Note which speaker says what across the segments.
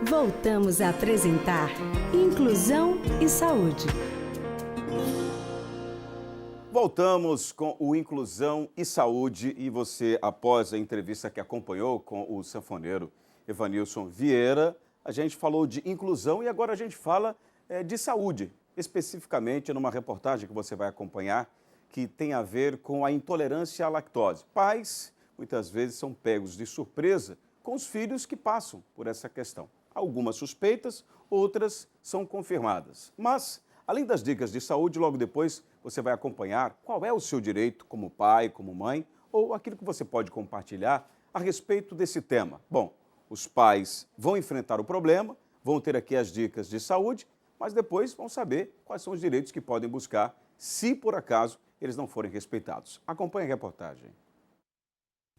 Speaker 1: Voltamos a apresentar Inclusão e Saúde.
Speaker 2: Voltamos com o Inclusão e Saúde e você, após a entrevista que acompanhou com o sanfoneiro Evanilson Vieira, a gente falou de inclusão e agora a gente fala de saúde, especificamente numa reportagem que você vai acompanhar que tem a ver com a intolerância à lactose. Pais, muitas vezes, são pegos de surpresa com os filhos que passam por essa questão. Algumas suspeitas, outras são confirmadas. Mas, além das dicas de saúde, logo depois você vai acompanhar qual é o seu direito como pai, como mãe, ou aquilo que você pode compartilhar a respeito desse tema. Bom, os pais vão enfrentar o problema, vão ter aqui as dicas de saúde, mas depois vão saber quais são os direitos que podem buscar, se por acaso eles não forem respeitados. Acompanhe a reportagem.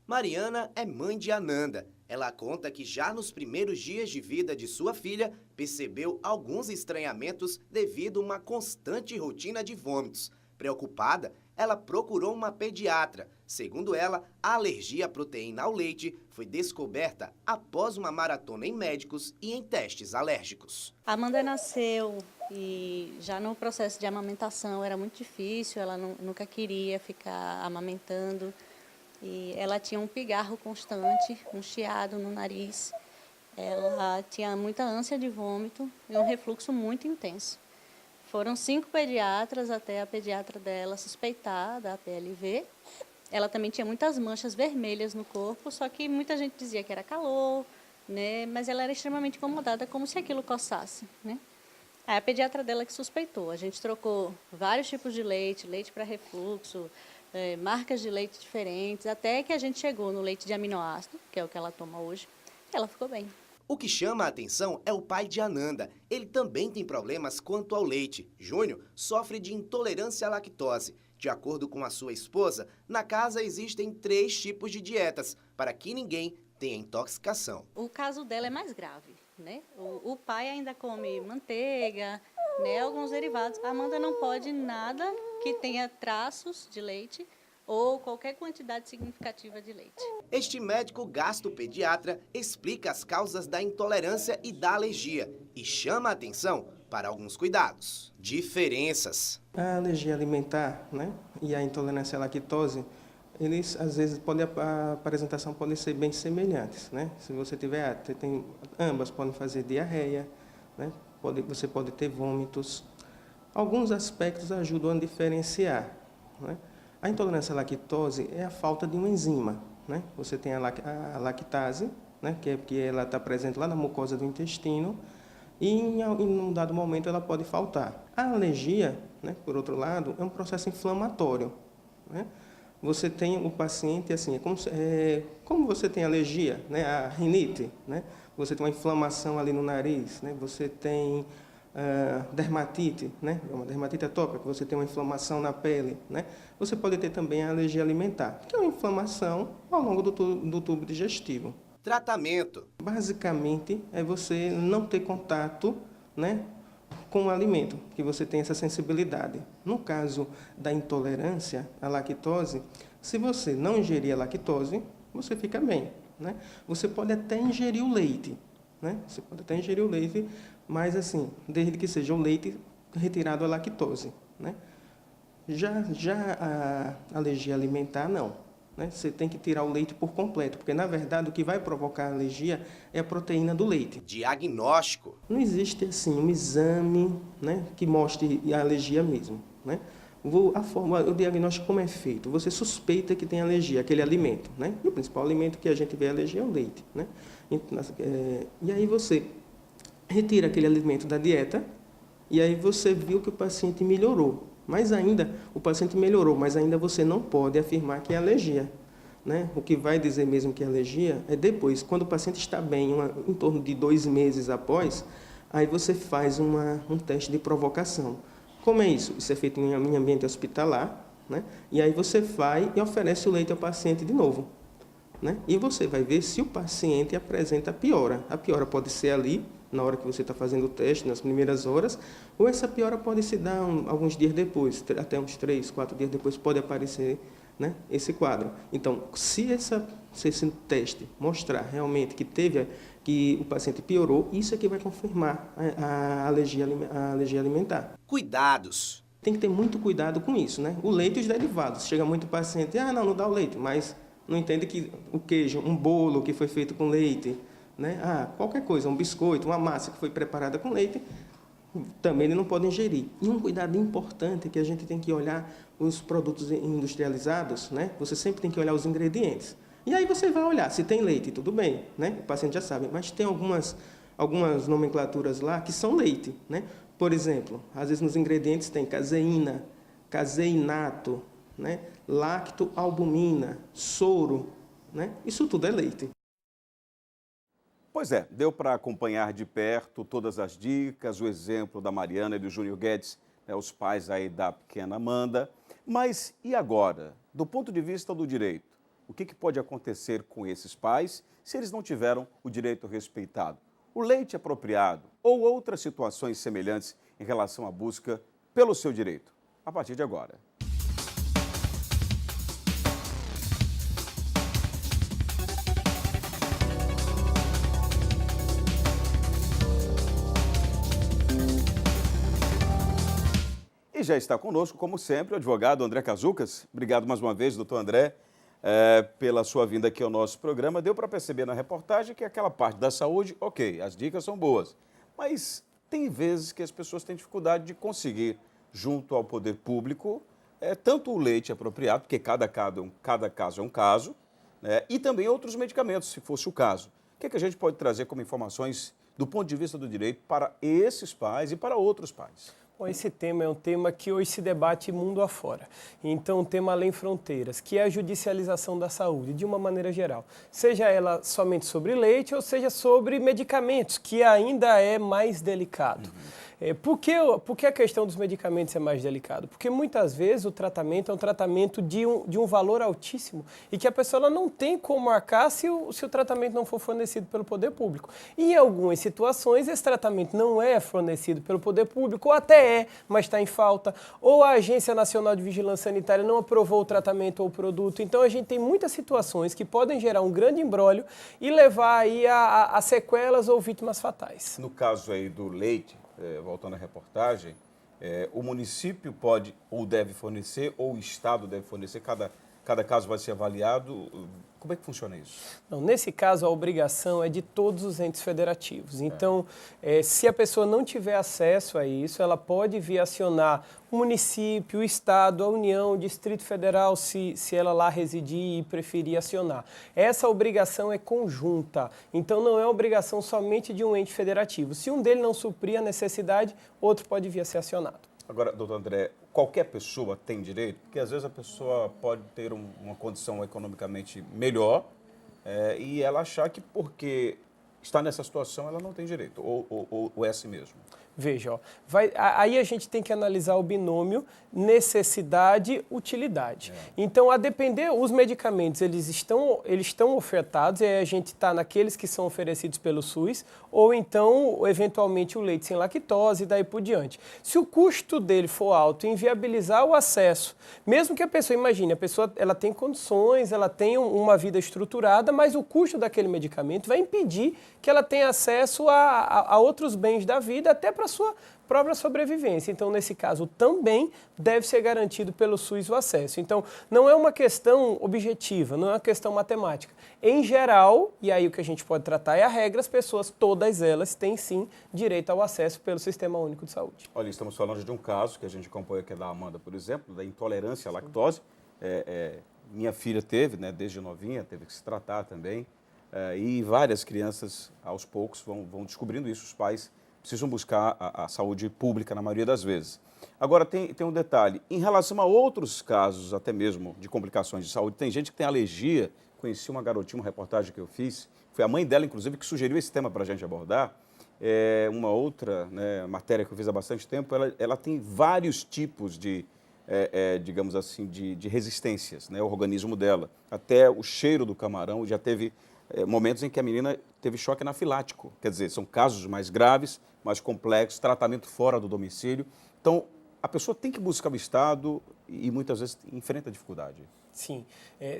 Speaker 3: Mariana é mãe de Ananda. Ela conta que já nos primeiros dias de vida de sua filha, percebeu alguns estranhamentos devido a uma constante rotina de vômitos. Preocupada, ela procurou uma pediatra. Segundo ela, a alergia à proteína ao leite foi descoberta após uma maratona em médicos e em testes alérgicos.
Speaker 4: A Amanda nasceu e já no processo de amamentação era muito difícil, ela nunca queria ficar amamentando. E ela tinha um pigarro constante, um chiado no nariz. Ela tinha muita ânsia de vômito e um refluxo muito intenso. Foram 5 pediatras até a pediatra dela suspeitar da PLV. Ela também tinha muitas manchas vermelhas no corpo, só que muita gente dizia que era calor, né? Mas ela era extremamente incomodada, como se aquilo coçasse, né? Aí a pediatra dela que suspeitou. A gente trocou vários tipos de leite, leite para refluxo, marcas de leite diferentes, até que a gente chegou no leite de aminoácido, que é o que ela toma hoje, e ela ficou bem.
Speaker 3: O que chama a atenção é o pai de Ananda. Ele também tem problemas quanto ao leite. Júnior sofre de intolerância à lactose. De acordo com a sua esposa, na casa existem 3 tipos de dietas para que ninguém tenha intoxicação.
Speaker 4: O caso dela é mais grave, né? O pai ainda come manteiga, né, alguns derivados. A Amanda não pode nada que tenha traços de leite ou qualquer quantidade significativa de leite.
Speaker 3: Este médico gastropediatra explica as causas da intolerância e da alergia e chama a atenção para alguns cuidados. Diferenças.
Speaker 5: A alergia alimentar, né, e a intolerância à lactose, eles às vezes a apresentação pode ser bem semelhantes, né? Se você tiver, ambas podem fazer diarreia, né? Você pode ter vômitos. Alguns aspectos ajudam a diferenciar, né? A intolerância à lactose é a falta de uma enzima, né? Você tem a lactase, né? Que ela está presente lá na mucosa do intestino e em um dado momento ela pode faltar. A alergia, né, por outro lado, é um processo inflamatório, né? Você tem o paciente, assim, como você tem alergia, né, a rinite, né? Você tem uma inflamação ali no nariz, né? Você tem dermatite, né? Uma dermatite atópica, você tem uma inflamação na pele, né? Você pode ter também a alergia alimentar, que é uma inflamação ao longo do tubo digestivo.
Speaker 3: Tratamento.
Speaker 5: Basicamente, é você não ter contato, né, com o alimento, que você tem essa sensibilidade. No caso da intolerância à lactose, se você não ingerir a lactose, você fica bem, né? Você pode até ingerir o leite, né? Você pode até ingerir o leite, mas assim, desde que seja o leite retirado a lactose, né? Já a alergia alimentar, não. Né? Você tem que tirar o leite por completo, porque, na verdade, o que vai provocar a alergia é a proteína do leite.
Speaker 3: Diagnóstico.
Speaker 5: Não existe, assim, um exame, né, que mostre a alergia mesmo, né? O diagnóstico como é feito? Você suspeita que tem alergia àquele alimento, né? E o principal alimento que a gente vê alergia é o leite, né? E aí você retira aquele alimento da dieta e aí você viu que o paciente melhorou. Mas ainda, o paciente melhorou, mas ainda você não pode afirmar que é alergia, né? O que vai dizer mesmo que é alergia é depois, quando o paciente está bem, em torno de 2 meses após, aí você faz um teste de provocação. Como é isso? Isso é feito em ambiente hospitalar, né? E aí você vai e oferece o leite ao paciente de novo, né? E você vai ver se o paciente apresenta piora. A piora pode ser ali, na hora que você está fazendo o teste, nas primeiras horas, ou essa piora pode se dar alguns dias depois, até uns 3, 4 dias depois pode aparecer né, esse quadro. Então, se esse teste mostrar realmente que o paciente piorou, isso é que vai confirmar a alergia alimentar.
Speaker 3: Cuidados.
Speaker 5: Tem que ter muito cuidado com isso, né? O leite e os derivados. Chega muito paciente, não dá o leite, mas não entende que o queijo, um bolo que foi feito com leite, né? Qualquer coisa, um biscoito, uma massa que foi preparada com leite, também ele não pode ingerir. E um cuidado importante é que a gente tem que olhar os produtos industrializados, né? Você sempre tem que olhar os ingredientes. E aí você vai olhar, se tem leite, tudo bem, né? O paciente já sabe, mas tem algumas nomenclaturas lá que são leite, né? Por exemplo, às vezes nos ingredientes tem caseína, caseinato, né? Lactoalbumina, soro, né? Isso tudo é leite.
Speaker 2: Pois é, deu para acompanhar de perto todas as dicas, o exemplo da Mariana e do Júnior Guedes, né, os pais aí da pequena Amanda. Mas e agora, do ponto de vista do direito, o que pode acontecer com esses pais se eles não tiveram o direito respeitado? O leite apropriado ou outras situações semelhantes em relação à busca pelo seu direito? A partir de agora. E já está conosco, como sempre, o advogado André Cazucas. Obrigado mais uma vez, doutor André, pela sua vinda aqui ao nosso programa. Deu para perceber na reportagem que aquela parte da saúde, ok, as dicas são boas, mas tem vezes que as pessoas têm dificuldade de conseguir, junto ao poder público, tanto o leite apropriado, porque cada caso é um caso, né, e também outros medicamentos, se fosse o caso. O que a gente pode trazer como informações do ponto de vista do direito para esses pais e para outros pais?
Speaker 6: Bom, esse tema é um tema que hoje se debate mundo afora. Então, um tema além fronteiras, que é a judicialização da saúde, de uma maneira geral. Seja ela somente sobre leite ou seja sobre medicamentos, que ainda é mais delicado. Por que a questão dos medicamentos é mais delicado? Porque muitas vezes o tratamento é um tratamento de um valor altíssimo e que a pessoa ela não tem como arcar se o tratamento não for fornecido pelo poder público. E em algumas situações esse tratamento não é fornecido pelo poder público, ou até mas está em falta, ou a Agência Nacional de Vigilância Sanitária não aprovou o tratamento ou o produto. Então a gente tem muitas situações que podem gerar um grande imbróglio e levar aí a sequelas ou vítimas fatais.
Speaker 2: No caso aí do leite, voltando à reportagem, o município pode ou deve fornecer, ou o Estado deve fornecer, cada caso vai ser avaliado. Como é que funciona isso?
Speaker 6: Não, nesse caso, a obrigação é de todos os entes federativos. Então, se a pessoa não tiver acesso a isso, ela pode vir acionar o município, o Estado, a União, o Distrito Federal, se ela lá residir e preferir acionar. Essa obrigação é conjunta, então não é obrigação somente de um ente federativo. Se um dele não suprir a necessidade, outro pode vir a ser acionado.
Speaker 2: Agora, doutor André, qualquer pessoa tem direito? Porque às vezes a pessoa pode ter uma condição economicamente melhor e ela achar que porque está nessa situação ela não tem direito, ou é assim mesmo?
Speaker 6: Veja, aí a gente tem que analisar o binômio necessidade-utilidade. Então, a depender, os medicamentos, eles estão ofertados, e aí a gente está naqueles que são oferecidos pelo SUS, ou então, eventualmente, o leite sem lactose e daí por diante. Se o custo dele for alto e inviabilizar o acesso, mesmo que a pessoa, imagine, a pessoa ela tem condições, ela tem uma vida estruturada, mas o custo daquele medicamento vai impedir que ela tenha acesso a outros bens da vida, até para a sua própria sobrevivência. Então, nesse caso, também deve ser garantido pelo SUS o acesso. Então, não é uma questão objetiva, não é uma questão matemática. Em geral, e aí o que a gente pode tratar é a regra, as pessoas, todas elas, têm sim direito ao acesso pelo Sistema Único de Saúde.
Speaker 2: Olha, estamos falando de um caso que a gente acompanha, que é da Amanda, por exemplo, da intolerância à lactose. Minha filha teve, né, desde novinha, teve que se tratar também. E várias crianças, aos poucos, vão descobrindo isso. Os pais precisam buscar a saúde pública na maioria das vezes. Agora, tem um detalhe. Em relação a outros casos, até mesmo de complicações de saúde, tem gente que tem alergia. Conheci uma garotinha, uma reportagem que eu fiz. Foi a mãe dela, inclusive, que sugeriu esse tema para a gente abordar. Uma outra, né, matéria que eu fiz há bastante tempo, ela tem vários tipos de, digamos assim, de resistências, né, ao organismo dela. Até o cheiro do camarão, já teve momentos em que a menina teve choque anafilático. Quer dizer, são casos mais graves, mais complexos, tratamento fora do domicílio. Então, a pessoa tem que buscar o Estado e muitas vezes enfrenta dificuldade.
Speaker 6: Sim.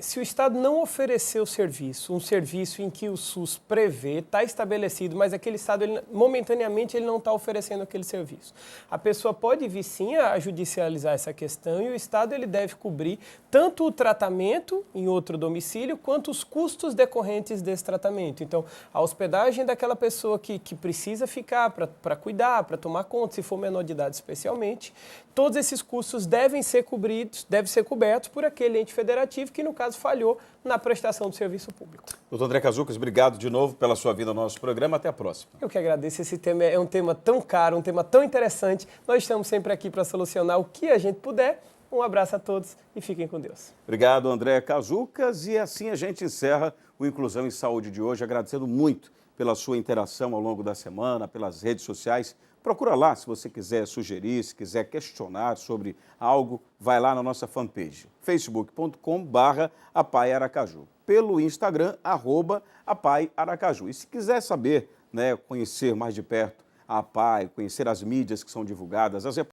Speaker 6: Se o Estado não oferecer o serviço, um serviço em que o SUS prevê, está estabelecido, mas aquele Estado, momentaneamente, ele não está oferecendo aquele serviço. A pessoa pode vir, sim, a judicializar essa questão e o Estado ele deve cobrir tanto o tratamento em outro domicílio, quanto os custos decorrentes desse tratamento. Então, a hospedagem daquela pessoa que precisa ficar para cuidar, para tomar conta, se for menor de idade especialmente, todos esses custos devem ser cobertos por aquele ente federativo que, no caso, falhou na prestação do serviço público.
Speaker 2: Doutor André Cazucas, obrigado de novo pela sua vinda ao nosso programa. Até a próxima.
Speaker 6: Eu que agradeço. Esse tema é um tema tão caro, um tema tão interessante. Nós estamos sempre aqui para solucionar o que a gente puder. Um abraço a todos e fiquem com Deus.
Speaker 2: Obrigado, André Cazucas. E assim a gente encerra o Inclusão em Saúde de hoje, agradecendo muito pela sua interação ao longo da semana, pelas redes sociais. Procura lá se você quiser sugerir, se quiser questionar sobre algo, vai lá na nossa fanpage, facebook.com/apaiaracaju, pelo Instagram, @apaiaracaju. E se quiser saber, conhecer mais de perto a APAI, conhecer as mídias que são divulgadas, as reportagens,